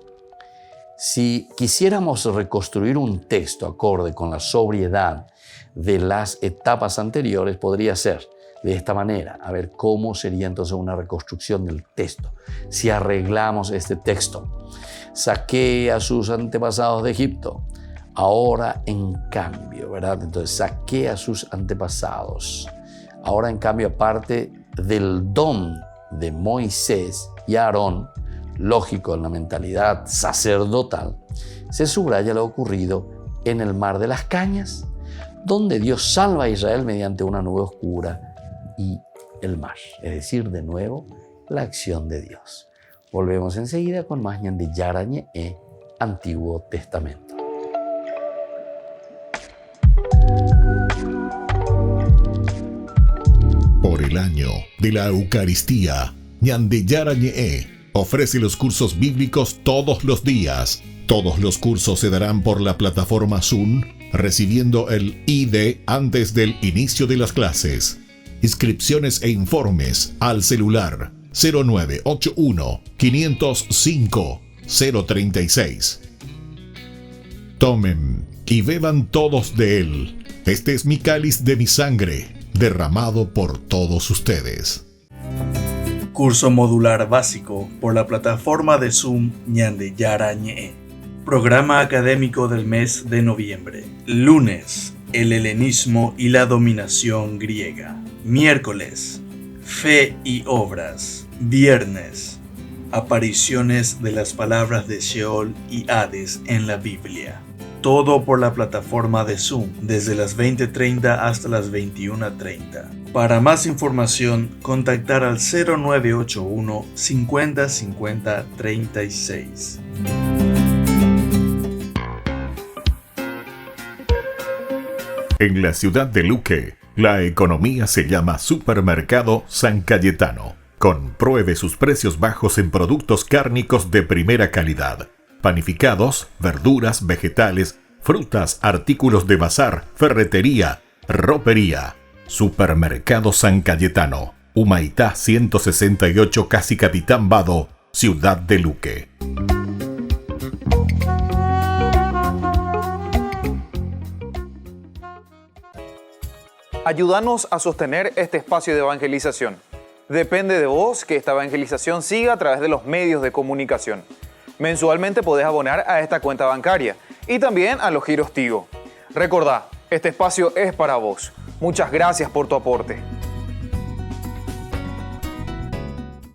Si quisiéramos reconstruir un texto acorde con la sobriedad de las etapas anteriores, podría ser de esta manera. A ver cómo sería entonces una reconstrucción del texto. Si arreglamos este texto: saqué a sus antepasados de Egipto. Ahora en cambio, ¿verdad? Entonces saqué a sus antepasados. Ahora en cambio, aparte del don de Moisés y Aarón, lógico en la mentalidad sacerdotal, se subraya lo ocurrido en el mar de las cañas, donde Dios salva a Israel mediante una nube oscura y el mar. Es decir, de nuevo, la acción de Dios. Volvemos enseguida con más Ñande Yara Ñe'e, Antiguo Testamento. Por el año de la Eucaristía, Ñande Yara Ñe'e ofrece los cursos bíblicos todos los días. Todos los cursos se darán por la plataforma Zoom, recibiendo el ID antes del inicio de las clases. Inscripciones e informes al celular 0981 505 036. Tomen y beban todos de él. Este es mi cáliz de mi sangre, derramado por todos ustedes. Curso modular básico por la plataforma de Zoom Ñande Yara Ñe'e. Programa académico del mes de noviembre. Lunes, el helenismo y la dominación griega. Miércoles, fe y obras. Viernes, apariciones de las palabras de Sheol y Hades en la Biblia. Todo por la plataforma de Zoom desde las 20:30 hasta las 21:30. Para más información, contactar al 0981 50 50 36. En la ciudad de Luque, la economía se llama Supermercado San Cayetano. Compruebe sus precios bajos en productos cárnicos de primera calidad. Panificados, verduras, vegetales, frutas, artículos de bazar, ferretería, ropería. Supermercado San Cayetano, Humaitá 168, Casi Capitán Vado, Ciudad de Luque. Ayúdanos a sostener este espacio de evangelización. Depende de vos que esta evangelización siga a través de los medios de comunicación. Mensualmente podés abonar a esta cuenta bancaria y también a los giros Tigo. Recordá, este espacio es para vos. Muchas gracias por tu aporte.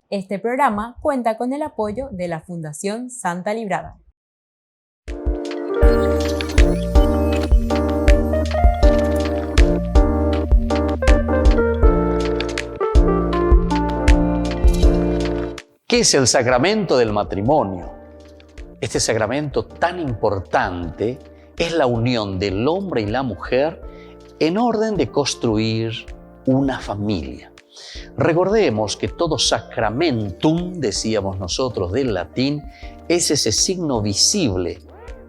Este programa cuenta con el apoyo de la Fundación Santa Librada. ¿Qué es el sacramento del matrimonio? Este sacramento tan importante es la unión del hombre y la mujer en orden de construir una familia. Recordemos que todo sacramentum, decíamos nosotros del latín, es ese signo visible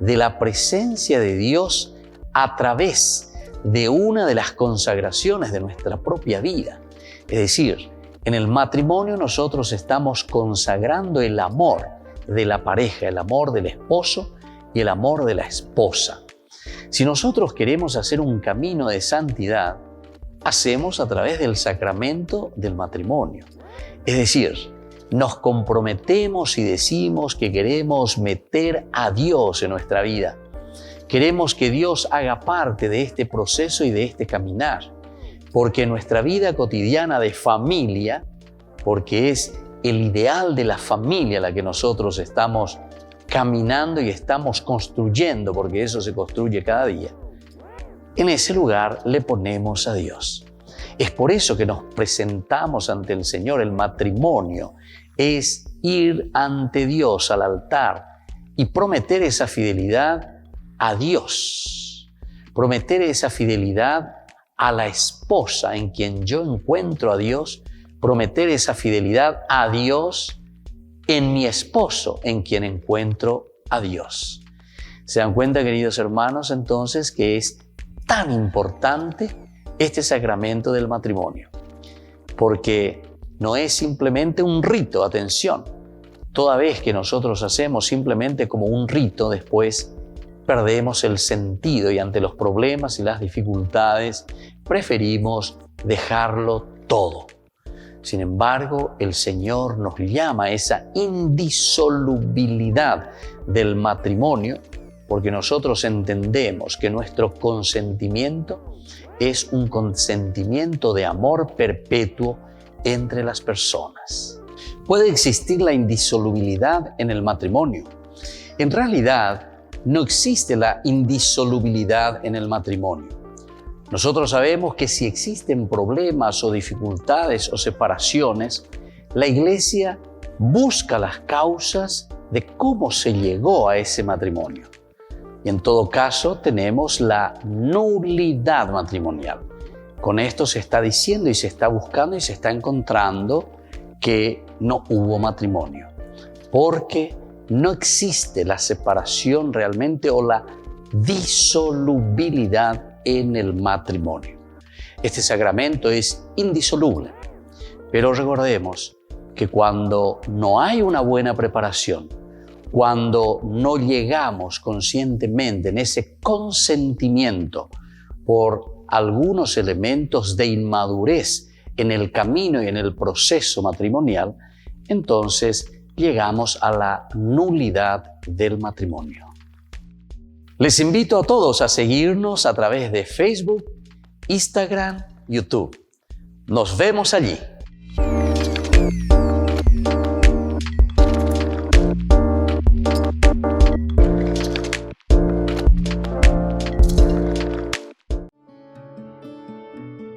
de la presencia de Dios a través de una de las consagraciones de nuestra propia vida. Es decir, en el matrimonio nosotros estamos consagrando el amor de la pareja, el amor del esposo y el amor de la esposa. Si nosotros queremos hacer un camino de santidad, hacemos a través del sacramento del matrimonio. Es decir, nos comprometemos y decimos que queremos meter a Dios en nuestra vida. Queremos que Dios haga parte de este proceso y de este caminar. Porque nuestra vida cotidiana de familia, porque es el ideal de la familia la que nosotros estamos caminando y estamos construyendo, porque eso se construye cada día, en ese lugar le ponemos a Dios. Es por eso que nos presentamos ante el Señor. El matrimonio es ir ante Dios al altar y prometer esa fidelidad a Dios, prometer esa fidelidad a la esposa en quien yo encuentro a Dios, prometer esa fidelidad a Dios en mi esposo en quien encuentro a Dios. ¿Se dan cuenta, queridos hermanos, entonces que es tan importante este sacramento del matrimonio? Porque no es simplemente un rito, atención. Toda vez que nosotros hacemos simplemente como un rito, después perdemos el sentido y ante los problemas y las dificultades preferimos dejarlo todo. Sin embargo, el Señor nos llama a esa indisolubilidad del matrimonio porque nosotros entendemos que nuestro consentimiento es un consentimiento de amor perpetuo entre las personas. Puede existir la indisolubilidad en el matrimonio. En realidad, no existe la indisolubilidad en el matrimonio. Nosotros sabemos que si existen problemas o dificultades o separaciones, la Iglesia busca las causas de cómo se llegó a ese matrimonio. Y en todo caso tenemos la nulidad matrimonial. Con esto se está diciendo y se está buscando y se está encontrando que no hubo matrimonio, porque no existe la separación realmente o la disolubilidad en el matrimonio. Este sacramento es indisoluble, pero recordemos que cuando no hay una buena preparación, cuando no llegamos conscientemente en ese consentimiento por algunos elementos de inmadurez en el camino y en el proceso matrimonial, entonces llegamos a la nulidad del matrimonio. Les invito a todos a seguirnos a través de Facebook, Instagram, YouTube. Nos vemos allí.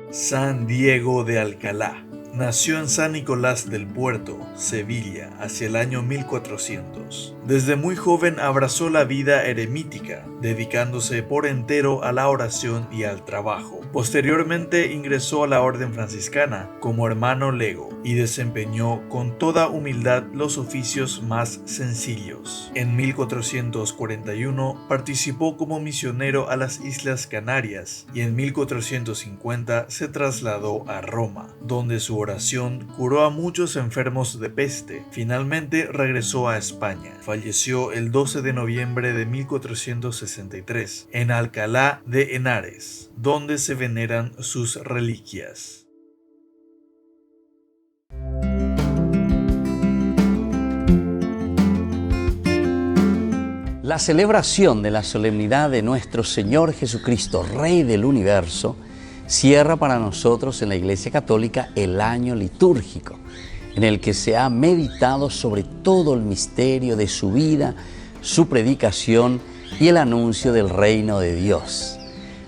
San Diego de Alcalá. Nació en San Nicolás del Puerto, Sevilla, hacia el año 1400. Desde muy joven abrazó la vida eremítica, dedicándose por entero a la oración y al trabajo. Posteriormente ingresó a la orden franciscana como hermano lego y desempeñó con toda humildad los oficios más sencillos. En 1441 participó como misionero a las Islas Canarias y en 1450 se trasladó a Roma, donde su oración curó a muchos enfermos de peste. Finalmente regresó a España. Falleció el 12 de noviembre de 1463 en Alcalá de Henares, donde se veneran sus reliquias. La celebración de la solemnidad de nuestro Señor Jesucristo, Rey del Universo, cierra para nosotros en la Iglesia Católica el año litúrgico, en el que se ha meditado sobre todo el misterio de su vida, su predicación y el anuncio del reino de Dios.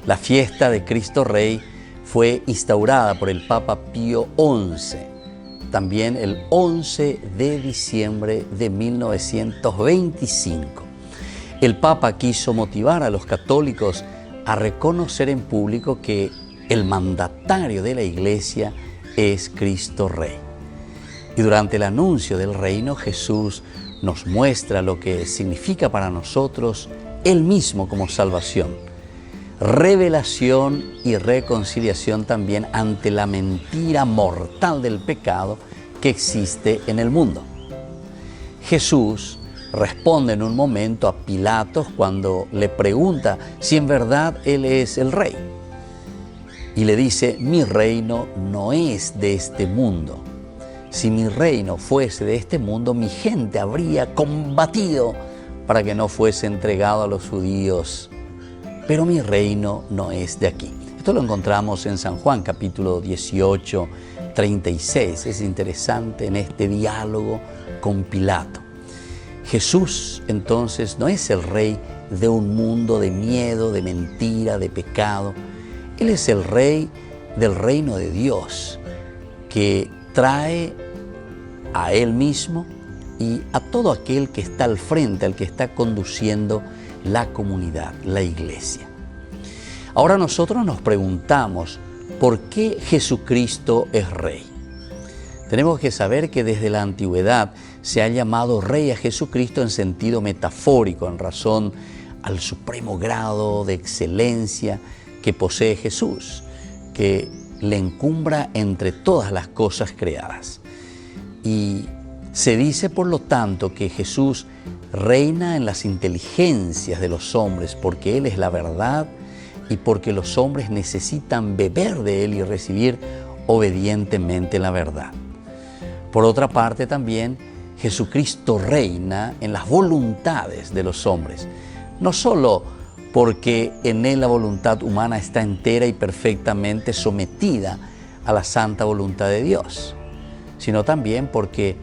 La fiesta de Cristo Rey fue instaurada por el Papa Pío XI, también el 11 de diciembre de 1925. El Papa quiso motivar a los católicos a reconocer en público que el mandatario de la Iglesia es Cristo Rey. Y durante el anuncio del reino, Jesús nos muestra lo que significa para nosotros Él mismo como salvación, revelación y reconciliación también ante la mentira mortal del pecado que existe en el mundo. Jesús responde en un momento a Pilatos cuando le pregunta si en verdad Él es el Rey. Y le dice, mi reino no es de este mundo. Si mi reino fuese de este mundo, mi gente habría combatido para que no fuese entregado a los judíos. Pero mi reino no es de aquí. Esto lo encontramos en San Juan, capítulo 18, 36. Es interesante en este diálogo con Pilato. Jesús, entonces, no es el rey de un mundo de miedo, de mentira, de pecado. Él es el rey del reino de Dios, que trae a Él mismo y a todo aquel que está al frente, al que está conduciendo la comunidad, la iglesia. Ahora nosotros nos preguntamos, ¿por qué Jesucristo es Rey? Tenemos que saber que desde la antigüedad se ha llamado Rey a Jesucristo en sentido metafórico, en razón al supremo grado de excelencia que posee Jesús, que le encumbra entre todas las cosas creadas. Y se dice, por lo tanto, que Jesús reina en las inteligencias de los hombres porque Él es la verdad y porque los hombres necesitan beber de Él y recibir obedientemente la verdad. Por otra parte, también Jesucristo reina en las voluntades de los hombres, no solo porque en Él la voluntad humana está entera y perfectamente sometida a la santa voluntad de Dios, sino también porque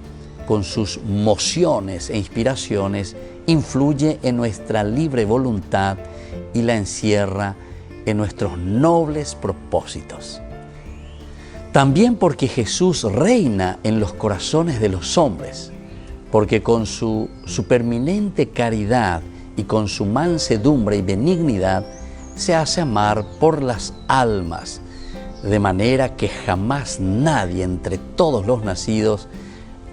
con sus mociones e inspiraciones influye en nuestra libre voluntad y la encierra en nuestros nobles propósitos. También porque Jesús reina en los corazones de los hombres, porque con su superminente caridad y con su mansedumbre y benignidad se hace amar por las almas, de manera que jamás nadie entre todos los nacidos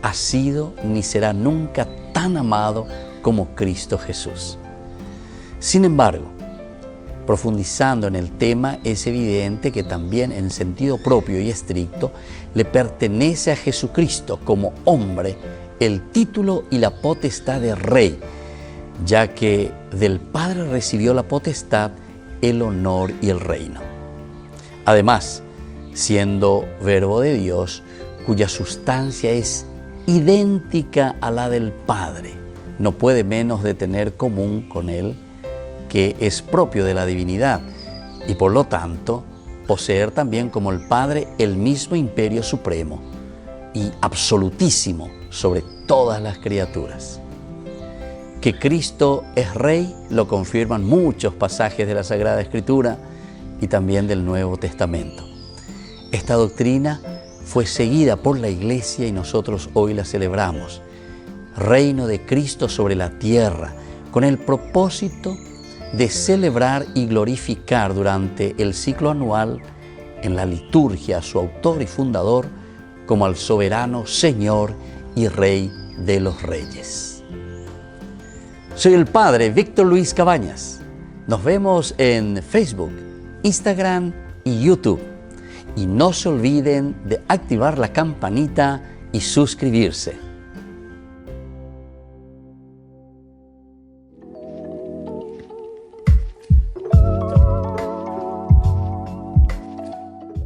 ha sido ni será nunca tan amado como Cristo Jesús. Sin embargo, profundizando en el tema, es evidente que también en sentido propio y estricto le pertenece a Jesucristo como hombre el título y la potestad de Rey, ya que del Padre recibió la potestad, el honor y el reino. Además, siendo Verbo de Dios, cuya sustancia es idéntica a la del Padre, no puede menos de tener común con Él, que es propio de la divinidad, y por lo tanto poseer también como el Padre el mismo imperio supremo y absolutísimo sobre todas las criaturas. Que Cristo es Rey lo confirman muchos pasajes de la Sagrada Escritura y también del Nuevo Testamento. Esta doctrina fue seguida por la Iglesia y nosotros hoy la celebramos. Reino de Cristo sobre la tierra, con el propósito de celebrar y glorificar durante el ciclo anual en la liturgia a su autor y fundador como al soberano Señor y Rey de los Reyes. Soy el Padre Víctor Luis Cabañas. Nos vemos en Facebook, Instagram y YouTube. Y no se olviden de activar la campanita y suscribirse.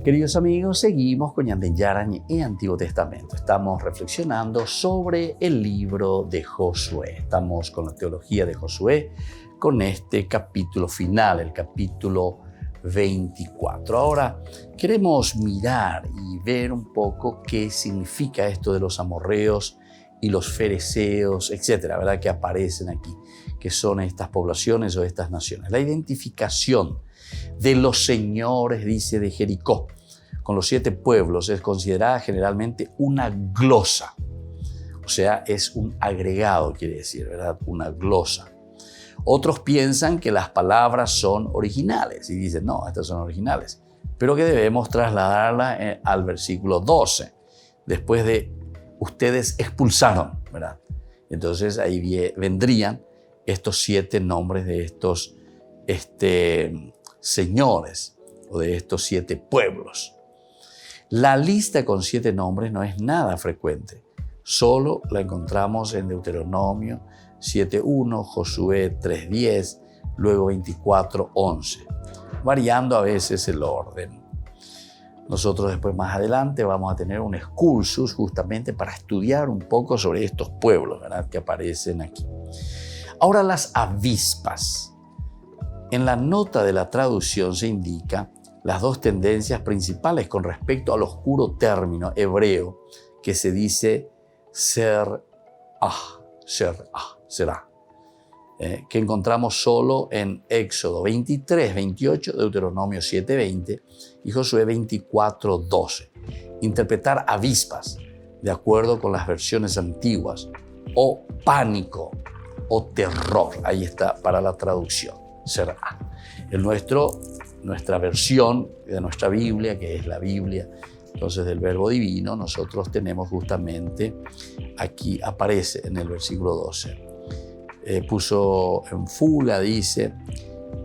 Queridos amigos, seguimos con Ñande Yarañe y Antiguo Testamento. Estamos reflexionando sobre el libro de Josué. Estamos con la teología de Josué, con este capítulo final, el capítulo 24. Ahora queremos mirar y ver un poco qué significa esto de los amorreos y los fereceos, etcétera, ¿verdad? Que aparecen aquí, que son estas poblaciones o estas naciones. La identificación de los señores, dice, de Jericó, con los 7 pueblos, es considerada generalmente una glosa. O sea, es un agregado, quiere decir, ¿verdad? Una glosa. Otros piensan que las palabras son originales y dicen, no, estas son originales, pero que debemos trasladarla al versículo 12, después de ustedes expulsaron, ¿verdad? Entonces ahí vendrían estos 7 nombres de estos señores o de estos 7 pueblos. La lista con 7 nombres no es nada frecuente. Solo la encontramos en Deuteronomio 7.1, Josué 3.10, luego 24.11, variando a veces el orden. Nosotros después más adelante vamos a tener un excursus justamente para estudiar un poco sobre estos pueblos, ¿verdad?, que aparecen aquí. Ahora las avispas. En la nota de la traducción se indica las 2 tendencias principales con respecto al oscuro término hebreo que se dice será, que encontramos solo en Éxodo 23:28, Deuteronomio 7:20 y Josué 24:12. Interpretar avispas, de acuerdo con las versiones antiguas, o pánico o terror. Ahí está para la traducción. Será. Nuestra versión de nuestra Biblia, que es la Biblia Entonces, del verbo divino nosotros tenemos justamente, aquí aparece en el versículo 12. Puso en fuga, dice,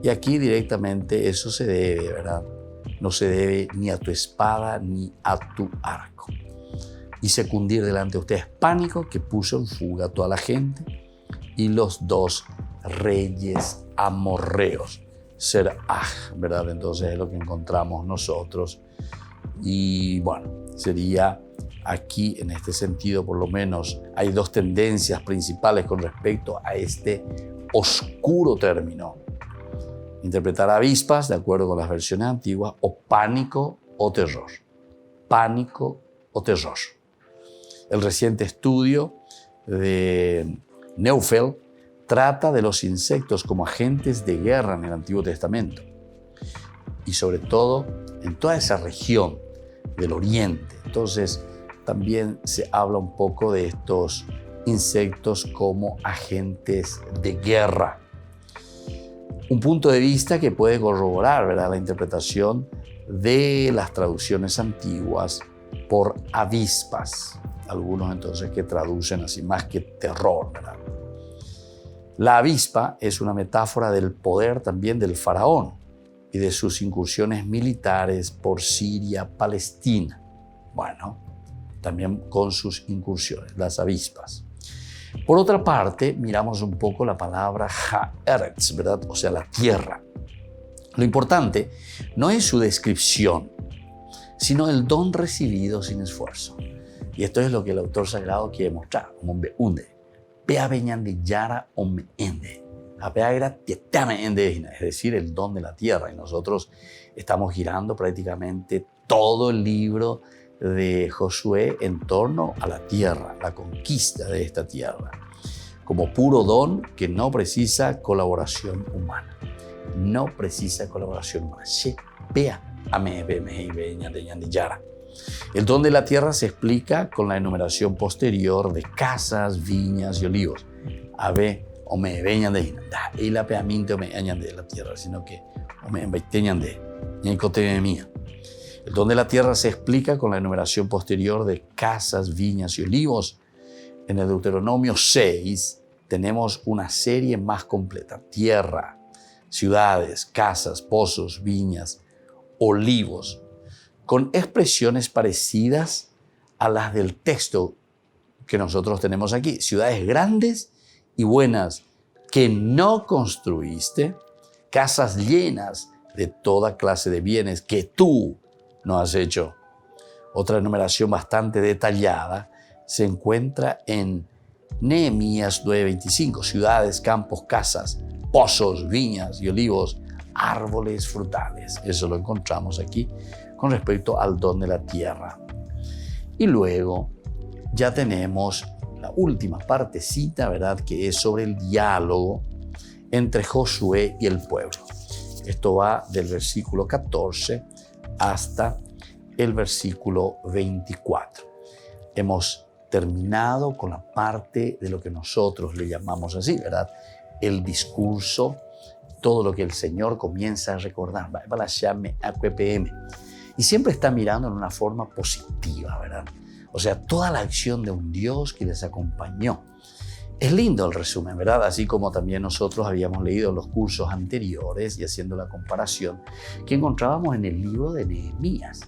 y aquí directamente eso se debe, ¿verdad? No se debe ni a tu espada ni a tu arco. Hice cundir delante de ustedes pánico, que puso en fuga a toda la gente, y los 2 reyes amorreos, Seraj, ¿verdad? Entonces es lo que encontramos nosotros. Y bueno, sería aquí, en este sentido, por lo menos, hay 2 tendencias principales con respecto a este oscuro término. Interpretar avispas, de acuerdo con las versiones antiguas, o pánico o terror. Pánico o terror. El reciente estudio de Neufeld trata de los insectos como agentes de guerra en el Antiguo Testamento. Y sobre todo en toda esa región del Oriente. Entonces, también se habla un poco de estos insectos como agentes de guerra. Un punto de vista que puede corroborar, ¿verdad?, la interpretación de las traducciones antiguas por avispas. Algunos entonces que traducen así más que terror, ¿verdad? La avispa es una metáfora del poder también del faraón y de sus incursiones militares por Siria, Palestina. Bueno, también con sus incursiones, las avispas. Por otra parte, miramos un poco la palabra haaretz, ¿verdad? O sea, la tierra. Lo importante no es su descripción, sino el don recibido sin esfuerzo. Y esto es lo que el autor sagrado quiere mostrar. Es decir, el don de la tierra. Y nosotros estamos girando prácticamente todo el libro de Josué en torno a la tierra, la conquista de esta tierra, como puro don que no precisa colaboración humana. No precisa colaboración humana. El don de la tierra se explica con la enumeración posterior de casas, viñas y olivos. Y la tierra, sino que el don de la tierra se explica con la enumeración posterior de casas, viñas y olivos. En el Deuteronomio 6 tenemos una serie más completa: tierra, ciudades, casas, pozos, viñas, olivos, con expresiones parecidas a las del texto que nosotros tenemos aquí. Ciudades grandes y buenas que no construiste, casas llenas de toda clase de bienes que tú no has hecho. Otra enumeración bastante detallada se encuentra en Nehemías 9:25. Ciudades, campos, casas, pozos, viñas y olivos, árboles frutales. Eso lo encontramos aquí con respecto al don de la tierra. Y luego ya tenemos la última partecita, ¿verdad?, que es sobre el diálogo entre Josué y el pueblo. Esto va del versículo 14 hasta el versículo 24. Hemos terminado con la parte de lo que nosotros le llamamos así, ¿verdad?, el discurso, todo lo que el Señor comienza a recordar. Y siempre está mirando en una forma positiva, ¿verdad? O sea, toda la acción de un Dios que les acompañó. Es lindo el resumen, ¿verdad? Así como también nosotros habíamos leído los cursos anteriores y haciendo la comparación que encontrábamos en el libro de Nehemías.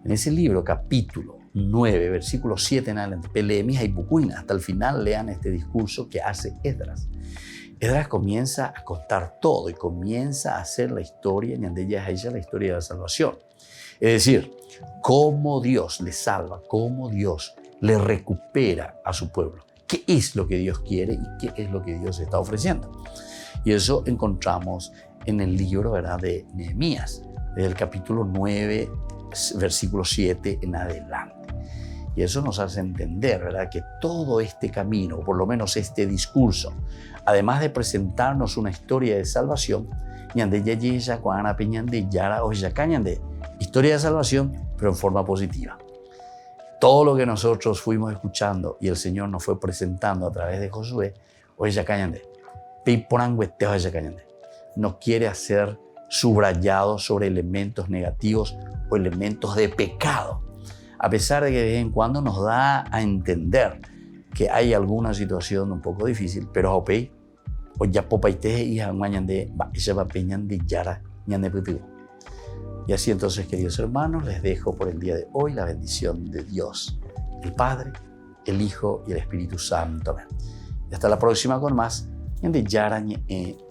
En ese libro, capítulo 9, versículo 7 en adelante, Peleemías y Bucuina, hasta el final lean este discurso que hace Esdras. Esdras comienza a contar todo y comienza a hacer la historia, y de ella es ella la historia de la salvación. Es decir, cómo Dios le salva, cómo Dios le recupera a su pueblo. ¿Qué es lo que Dios quiere y qué es lo que Dios está ofreciendo? Y eso encontramos en el libro, ¿verdad?, de Nehemías, desde el capítulo 9, versículo 7 en adelante. Y eso nos hace entender, ¿verdad?, que todo este camino, o por lo menos este discurso, además de presentarnos una historia de salvación, historia de salvación, pero en forma positiva. Todo lo que nosotros fuimos escuchando y el Señor nos fue presentando a través de Josué, no quiere hacer subrayados sobre elementos negativos o elementos de pecado. a pesar de que de vez en cuando nos da a entender que hay alguna situación un poco difícil, pero opei, o ya popaite y de yara, y así entonces, queridos hermanos, les dejo por el día de hoy la bendición de Dios, el Padre, el Hijo y el Espíritu Santo. Amén. Y hasta la próxima con más de Yarañe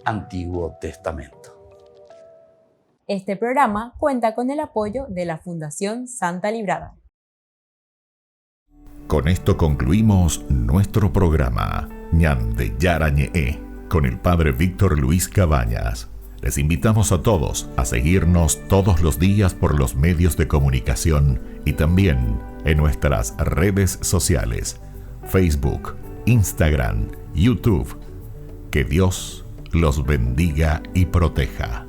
Antiguo Testamento. Este programa cuenta con el apoyo de la Fundación Santa Librada. Con esto concluimos nuestro programa Ñande Yarañe con el Padre Víctor Luis Cabañas. Les invitamos a todos a seguirnos todos los días por los medios de comunicación y también en nuestras redes sociales, Facebook, Instagram, YouTube. Que Dios los bendiga y proteja.